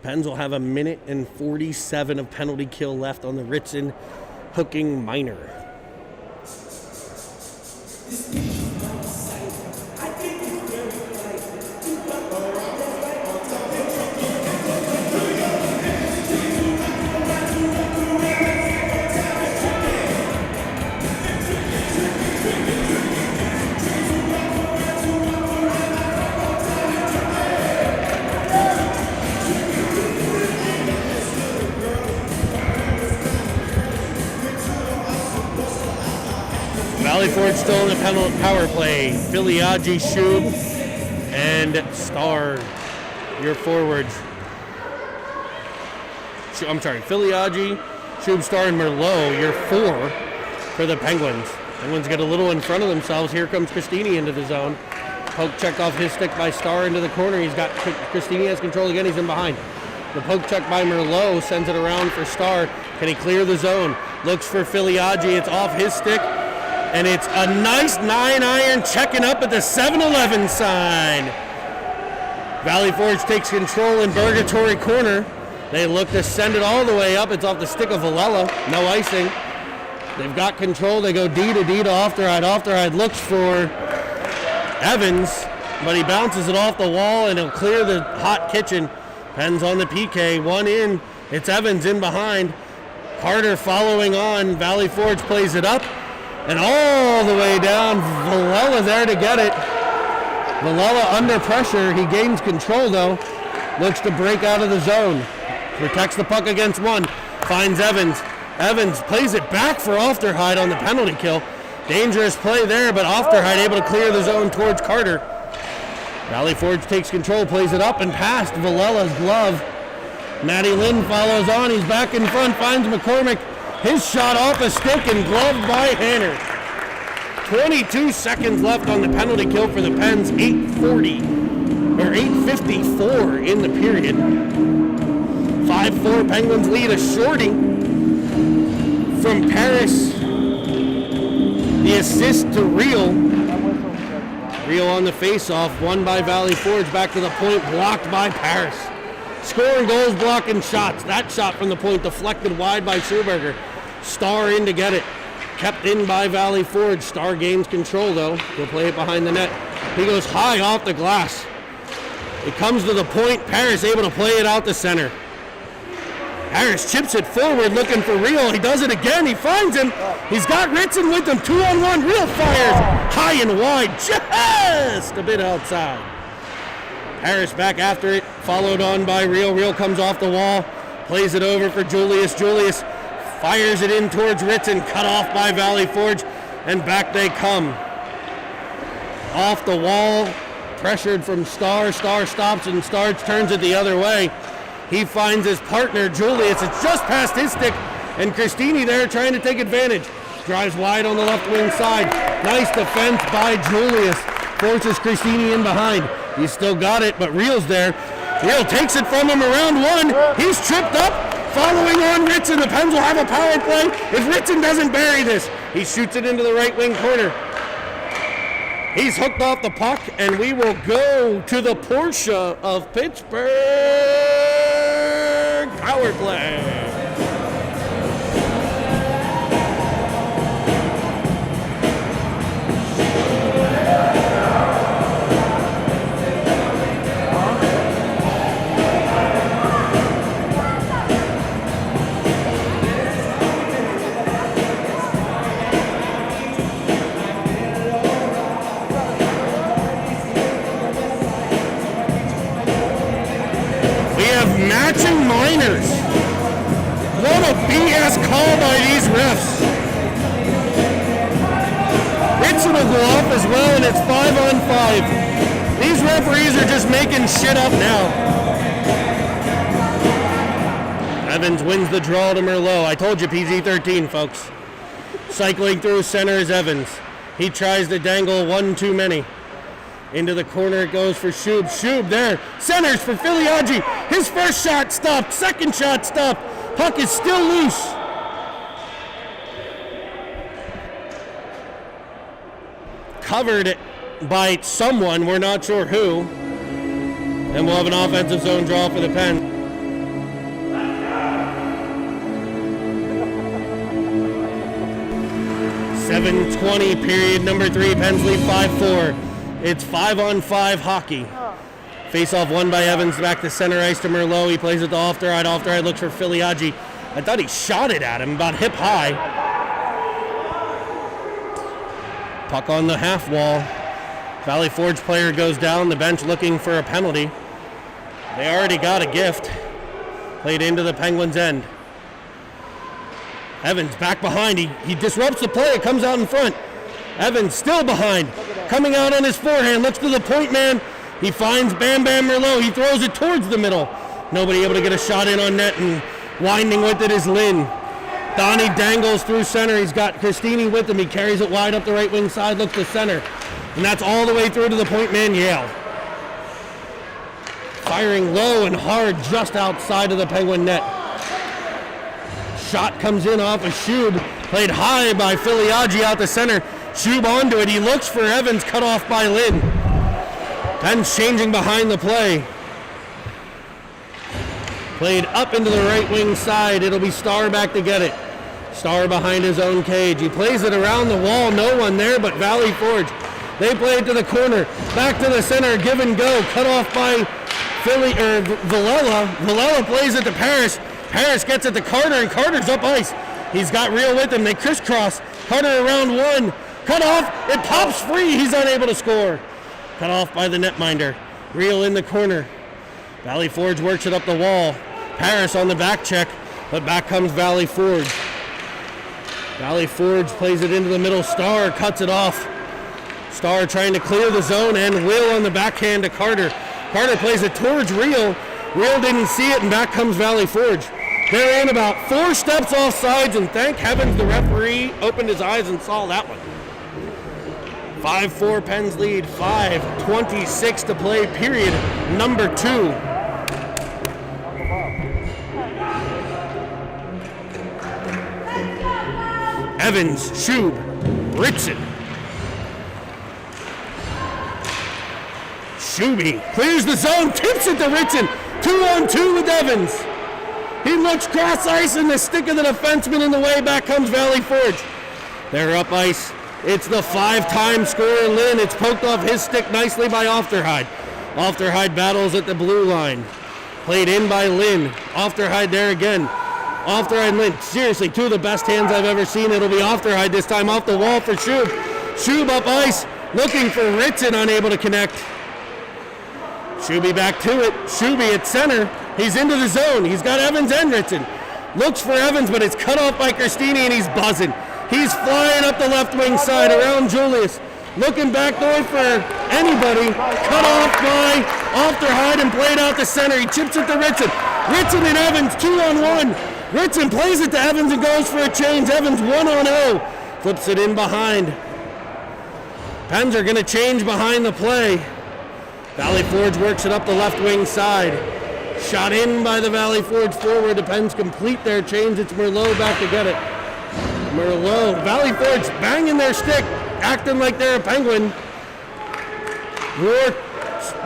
Pens will have a minute and 47 of penalty kill left on the Ritson hooking minor. Valley Forge still in the power play. Filiaggi, Shub, and Starr, your forwards. I'm sorry, Filiaggi, Shub, Starr, and Merlot, your 4 for the Penguins. Penguins get a little in front of themselves. Here comes Christini into the zone. Poke check off his stick by Starr into the corner. He's got Christini has control again. He's in behind. The poke check by Merlot sends it around for Starr. Can he clear the zone? Looks for Filiaggi. It's off his stick. And it's a nice 9-iron checking up at the 7-Eleven sign. Valley Forge takes control in Purgatory Corner. They look to send it all the way up. It's off the stick of Villela. No icing. They've got control. They go D to off the ride. Off the ride looks for Evans, but he bounces it off the wall and he'll clear the hot kitchen. Pens on the PK. One in. It's Evans in behind. Carter following on. Valley Forge plays it up and all the way down. Villela there to get it. Villela under pressure. He gains control though. Looks to break out of the zone. Protects the puck against one. Finds Evans. Evans plays it back for Ofterhide on the penalty kill. Dangerous play there, but Ofterhide able to clear the zone towards Carter. Valley Forge takes control, plays it up and past Villela's glove. Matty Lynn follows on. He's back in front, finds McCormick. His shot off a stick and gloved by Hanner. 22 seconds left on the penalty kill for the Pens. 8:54 in the period. 5-4 Penguins lead. A shorty from Paris. The assist to Real. Real on the face-off. Won by Valley Forge. Back to the point. Blocked by Paris. Scoring goals, blocking shots. That shot from the point deflected wide by Schuberger. Starr in to get it. Kept in by Valley Forge. Starr gains control though. He'll play it behind the net. He goes high off the glass. It comes to the point. Paris able to play it out the center. Harris chips it forward looking for Real. He does it again. He finds him. He's got Ritson with him. 2-on-1. Real fires high and wide. Just a bit outside. Harris back after it. Followed on by Real. Real comes off the wall. Plays it over for Julius. Julius fires it in towards Ritson. Cut off by Valley Forge. And back they come. Off the wall. Pressured from Starr. Starr stops and Starr turns it the other way. He finds his partner, Julius. It's just past his stick, and Christini there trying to take advantage. Drives wide on the left wing side. Nice defense by Julius. Forces Christini in behind. He's still got it, but Real's there. Real takes it from him around one. He's tripped up. Following on Ritson. The Pens will have a power play if Ritson doesn't bury this. He shoots it into the right wing corner. He's hooked off the puck, and we will go to the Porsche of Pittsburgh power play. Matching minors. What a BS call by these refs. Ritson will go off as well, and it's 5-on-5. These referees are just making shit up now. Evans wins the draw to Merlot. I told you PG-13, folks. Cycling through center is Evans. He tries to dangle one too many. Into the corner it goes for Shub. Shub there. Centers for Filiaggi. His first shot stopped. Second shot stopped. Puck is still loose. Covered by someone. We're not sure who. And we'll have an offensive zone draw for the Pens. .720 period number 3. Pens lead 5-4. It's 5-on-5 hockey. Face-off won by Evans, back to center ice to Merlot. He plays it to Ofterhide. Ofterhide looks for Filiaggi. I thought he shot it at him, about hip high. Puck on the half wall. Valley Forge player goes down the bench looking for a penalty. They already got a gift. Played into the Penguins' end. Evans back behind. He disrupts the play. It comes out in front. Evans still behind. Coming out on his forehand. Looks to the point man. He finds Bam Bam Merlot. He throws it towards the middle. Nobody able to get a shot in on net, and winding with it is Lynn. Donnie dangles through center. He's got Christini with him. He carries it wide up the right wing side. Looks to center. And that's all the way through to the point man, Yale. Firing low and hard just outside of the Penguin net. Shot comes in off a Shub. Played high by Filiaggi out the center. Shub onto it. He looks for Evans, cut off by Lynn. Pens changing behind the play. Played up into the right wing side. It'll be Starr back to get it. Starr behind his own cage. He plays it around the wall. No one there but Valley Forge. They play it to the corner. Back to the center. Give and go. Cut off by Villela. Villela plays it to Paris. Paris gets it to Carter, and Carter's up ice. He's got Real with him. They crisscross. Carter around one. Cut off. It pops free. He's unable to score. Cut off by the netminder. Real in the corner. Valley Forge works it up the wall. Paris on the back check, but back comes Valley Forge. Valley Forge plays it into the middle. Starr cuts it off. Starr trying to clear the zone, and Will on the backhand to Carter. Carter plays it towards Real. Real didn't see it, and back comes Valley Forge. They're in about 4 steps off sides, and thank heavens the referee opened his eyes and saw that one. 5-4 Pens lead, 5:26 to play, period number 2. Evans, Shub, Ritson. Shuby clears the zone, tips it to Ritson. 2-on-2 with Evans. He looks cross ice and the stick of the defenseman in the way. Back comes Valley Forge. They're up ice. It's the 5-time scorer Lynn. It's poked off his stick nicely by Ofterhide. Ofterhide battles at the blue line. Played in by Lynn. Ofterhide there again. Ofterhide, Lynn, seriously, 2 of the best hands I've ever seen. It'll be Ofterhide this time off the wall for Shub. Shub up ice, looking for Ritson, unable to connect. Shuby back to it. Shuby at center. He's into the zone. He's got Evans and Ritson. Looks for Evans, but it's cut off by Christini, and he's buzzing. He's flying up the left wing side around Julius. Looking back door for anybody. Cut off by Ofterhide and played out the center. He chips it to Ritson. Ritson and Evans 2-on-1. Ritson plays it to Evans and goes for a change. Evans 1-on-0. Flips it in behind. Pens are going to change behind the play. Valley Forge works it up the left wing side. Shot in by the Valley Forge forward. The Pens complete their change. It's Merlot back to get it. Merlot. Valley Forge banging their stick, acting like they're a Penguin.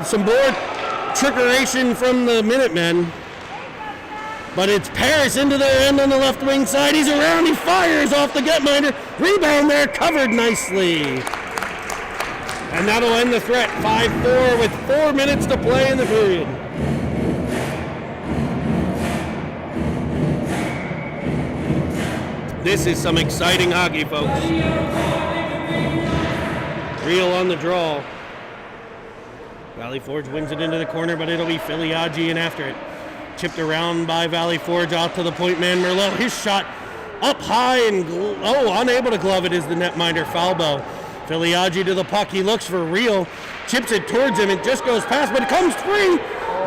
Some more trickeration from the Minutemen. But it's Paris into their end on the left wing side. He's around, he fires off the netminder. Rebound there, covered nicely. And that'll end the threat. 5-4 with 4 minutes to play in the period. This is some exciting hockey, folks. Real on the draw. Valley Forge wins it into the corner, but it'll be Filiaggi in after it. Chipped around by Valley Forge out to the point man Merlot. His shot up high and unable to glove it is the netminder Falbo. Filiaggi to the puck. He looks for Real. Chips it towards him. It just goes past, but it comes free.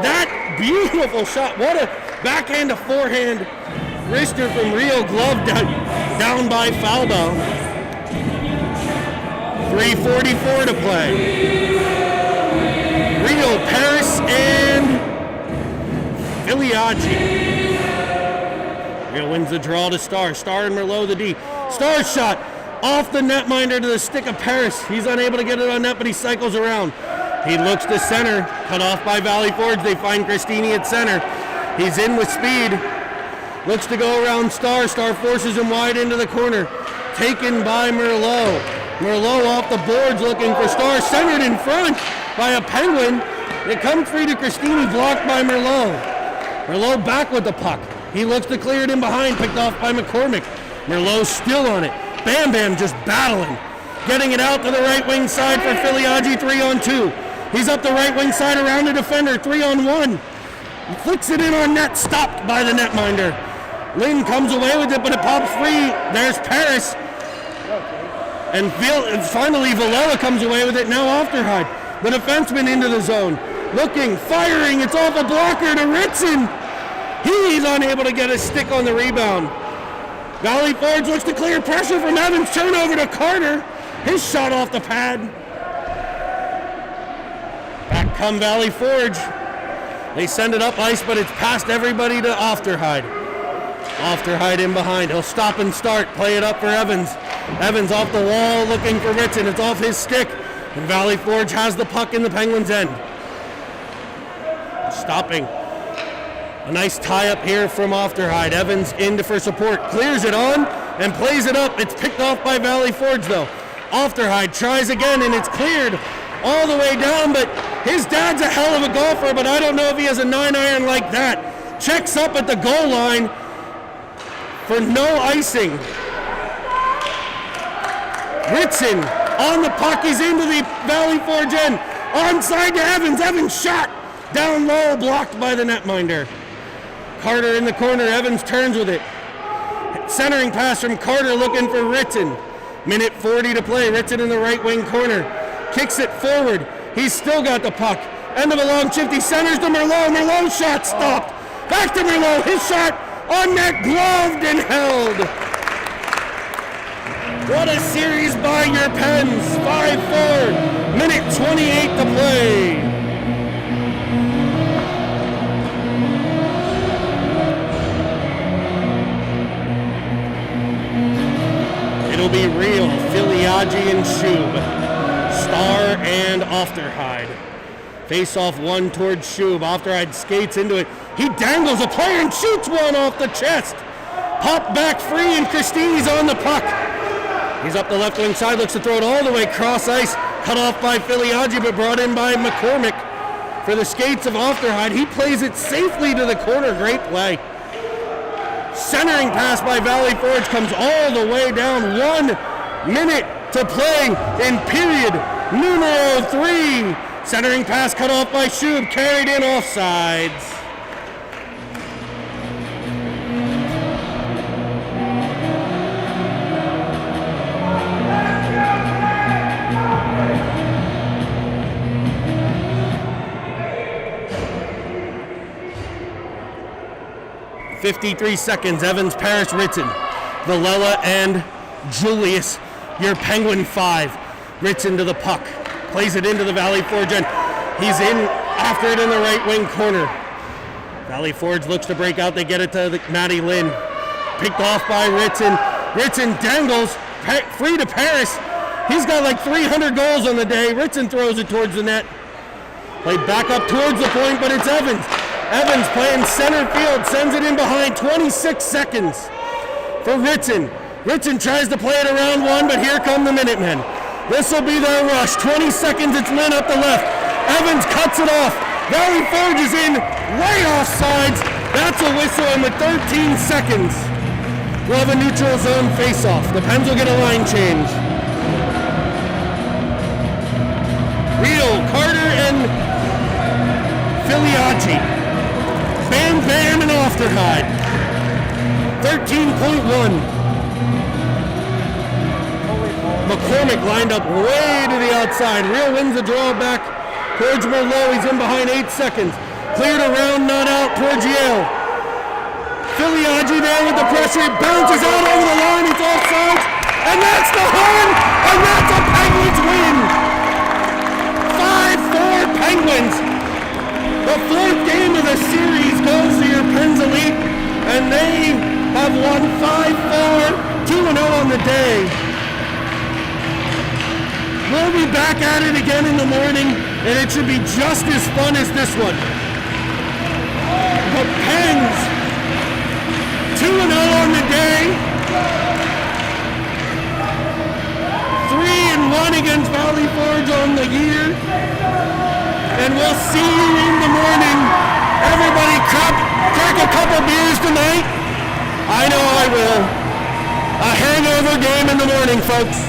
That beautiful shot. What a backhand to forehand wrister from Real. Glove down by Falbo. 3:44 to play. Real, Paris, and Filiaggi. Real wins the draw to Starr. Starr and Merlot the D. Starr's shot off the netminder to the stick of Paris. He's unable to get it on net, but he cycles around. He looks to center. Cut off by Valley Forge. They find Christini at center. He's in with speed. Looks to go around Starr. Starr forces him wide into the corner. Taken by Merlot. Merlot off the boards looking for Starr. Centered in front by a Penguin. It comes free to Christini, blocked by Merlot. Merlot back with the puck. He looks to clear it in behind, picked off by McCormick. Merlot still on it. Bam Bam just battling. Getting it out to the right wing side for Filiaggi, 3-on-2. He's up the right wing side around the defender, 3-on-1. He flicks it in on net, stopped by the netminder. Lynn comes away with it, but it pops free. There's Paris. And finally Villela comes away with it, now Ofterhide. The defenseman into the zone. Looking, firing, it's off a blocker to Ritson. He's unable to get his stick on the rebound. Valley Forge looks to clear pressure from Evans. Turnover to Carter. His shot off the pad. Back come Valley Forge. They send it up ice, but it's past everybody to Ofterhide. Ofterhide in behind. He'll stop and start. Play it up for Evans. Evans off the wall looking for Ritson. It's off his stick. And Valley Forge has the puck in the Penguins' end. Stopping. A nice tie-up here from Ofterhide. Evans in for support. Clears it on and plays it up. It's picked off by Valley Forge, though. Ofterhide tries again, and it's cleared all the way down, but his dad's a hell of a golfer, but I don't know if he has a 9-iron like that. Checks up at the goal line for no icing. Ritson on the puck. He's into the Valley Forge end. Onside to Evans. Evans shot down low, blocked by the netminder. Carter in the corner. Evans turns with it. Centering pass from Carter looking for Ritson. Minute 40 to play. Ritson in the right wing corner. Kicks it forward. He's still got the puck. End of a long shift. He centers to Merlot. Merlot's shot stopped. Back to Merlot. His shot on net, gloved and held. What a series by your Pens. 5-4. Minute 28 to play. It'll be real. Filiaggi and Shub. Star and Ofterhide. Face off one towards Shub. Ofterhide skates into it. He dangles a player and shoots one off the chest. Pop back free and Christini's on the puck. He's up the left wing side, looks to throw it all the way cross ice. Cut off by Filiaggi, but brought in by McCormick for the skates of Ofterhide. He plays it safely to the corner. Great play. Centering pass by Valley Forge comes all the way down. 1 minute to play in period numero 3. Centering pass cut off by Shub, carried in offsides. .53 seconds. Evans, Parrish, Ritson, Villela, and Julius. Your Penguin 5. Ritson to the puck. Plays it into the Valley Forge end. He's in after it in the right wing corner. Valley Forge looks to break out. They get it to Matty Lynn. Picked off by Ritson. Ritson dangles. Free to Paris. He's got like 300 goals on the day. Ritson throws it towards the net. Played back up towards the point, but it's Evans. Evans playing center field. Sends it in behind. 26 seconds for Ritson. Ritson tries to play it around one, but here come the Minutemen. This will be their rush. 20 seconds, it's Lynn up the left. Evans cuts it off. Valley Forge is in, way offsides. That's a whistle, and with 13 seconds, we'll have a neutral zone face-off. The Pens will get a line change. Real, Carter, and Filiaggi. Bam, Bam, and Ofterhide. 13.1. McCormick lined up way to the outside. Real wins the draw back towards Merlot. He's in behind 8 seconds. Cleared around, not out towards Yale. Filiaggi there with the pressure. It bounces out over the line. It's offsides. And that's the horn. And that's a Penguins win. 5-4 Penguins. The 4th game of the series goes to your Pens Elite. And they have won 5-4. 2-0 on the day. We'll be back at it again in the morning, and it should be just as fun as this one. The Pens, 2-0 on the day, 3-1 against Valley Forge on the year, and we'll see you in the morning. Everybody crack a couple beers tonight. I know I will. A hangover game in the morning, folks.